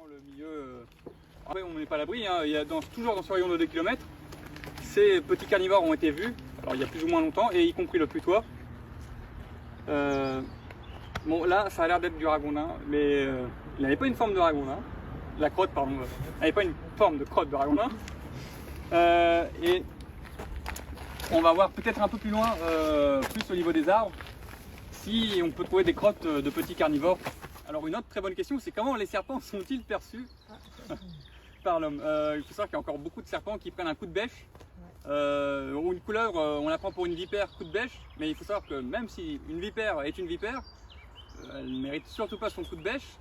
dans le milieu. Après, on n'est pas à l'abri, hein. Il y a toujours dans ce rayon de 2 km, ces petits carnivores ont été vus, alors il y a plus ou moins longtemps, et y compris le putois. Bon, là, ça a l'air d'être du ragondin, mais il n'avait pas une forme de ragondin. La crotte, pardon, n'avait pas une forme de crotte de ragondin. Et on va voir peut-être un peu plus loin, plus au niveau des arbres, si on peut trouver des crottes de petits carnivores. Alors une autre très bonne question, c'est comment les serpents sont-ils perçus par l'homme? Il faut savoir qu'il y a encore beaucoup de serpents qui prennent un coup de bêche, ou une couleur, on la prend pour une vipère coup de bêche, mais il faut savoir que même si une vipère est une vipère, elle ne mérite surtout pas son coup de bêche.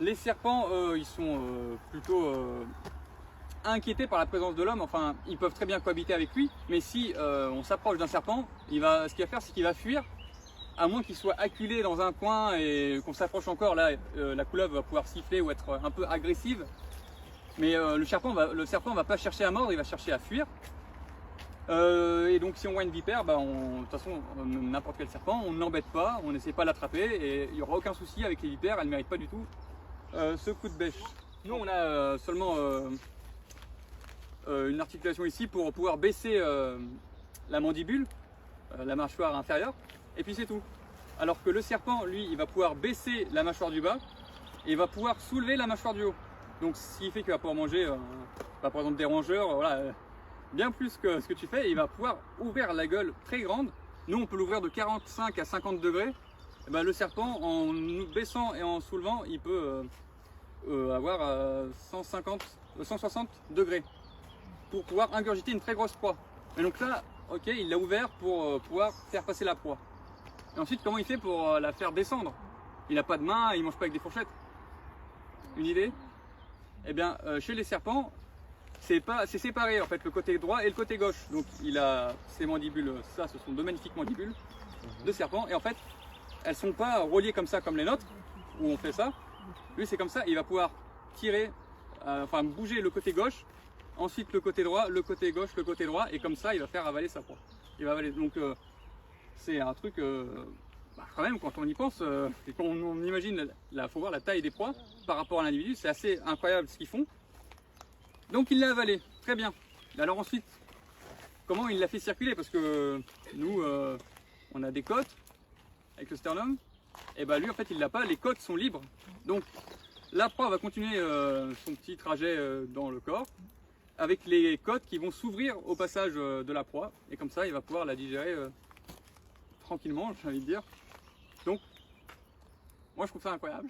Les serpents, ils sont plutôt inquiétés par la présence de l'homme. Enfin, ils peuvent très bien cohabiter avec lui, mais si on s'approche d'un serpent, ce qu'il va faire, c'est qu'il va fuir, à moins qu'il soit acculé dans un coin et qu'on s'approche encore. Là, la couleuvre va pouvoir siffler ou être un peu agressive, mais le serpent va pas chercher à mordre, il va chercher à fuir. Et donc si on voit une vipère, de toute façon n'importe quel serpent, on ne l'embête pas, on n'essaie pas de l'attraper et il n'y aura aucun souci avec les vipères, elles ne méritent pas du tout ce coup de bêche. Nous on a seulement une articulation ici pour pouvoir baisser la mandibule, la mâchoire inférieure, et puis c'est tout. Alors que le serpent, lui, il va pouvoir baisser la mâchoire du bas et il va pouvoir soulever la mâchoire du haut. Donc ce qui fait qu'il va pouvoir manger par exemple des rongeurs, voilà, bien plus que ce que tu fais, et il va pouvoir ouvrir la gueule très grande. Nous on peut l'ouvrir de 45 à 50 degrés. Et le serpent, en nous baissant et en soulevant, il peut avoir 160 degrés pour pouvoir ingurgiter une très grosse proie. Et donc là, ok, il l'a ouvert pour pouvoir faire passer la proie. Et ensuite, comment il fait pour la faire descendre? Il n'a pas de main, il mange pas avec des fourchettes. Une idée? Eh bien, chez les serpents, c'est séparé en fait, le côté droit et le côté gauche. Donc il a ses mandibules, ça ce sont deux magnifiques mandibules de serpent, et en fait elles sont pas reliées comme ça comme les nôtres où on fait ça. Lui c'est comme ça, il va pouvoir tirer, enfin bouger le côté gauche, ensuite le côté droit, le côté gauche, le côté droit, et comme ça il va faire avaler sa proie. Il va avaler. Donc c'est un truc quand même, quand on y pense et quand on imagine, faut voir la taille des proies par rapport à l'individu, c'est assez incroyable ce qu'ils font. Donc il l'a avalé, très bien. Alors ensuite, comment il l'a fait circuler? Parce que nous, on a des côtes avec le sternum, et lui en fait il l'a pas, les côtes sont libres. Donc la proie va continuer son petit trajet dans le corps, avec les côtes qui vont s'ouvrir au passage de la proie, et comme ça il va pouvoir la digérer tranquillement, j'ai envie de dire. Donc, moi je trouve ça incroyable.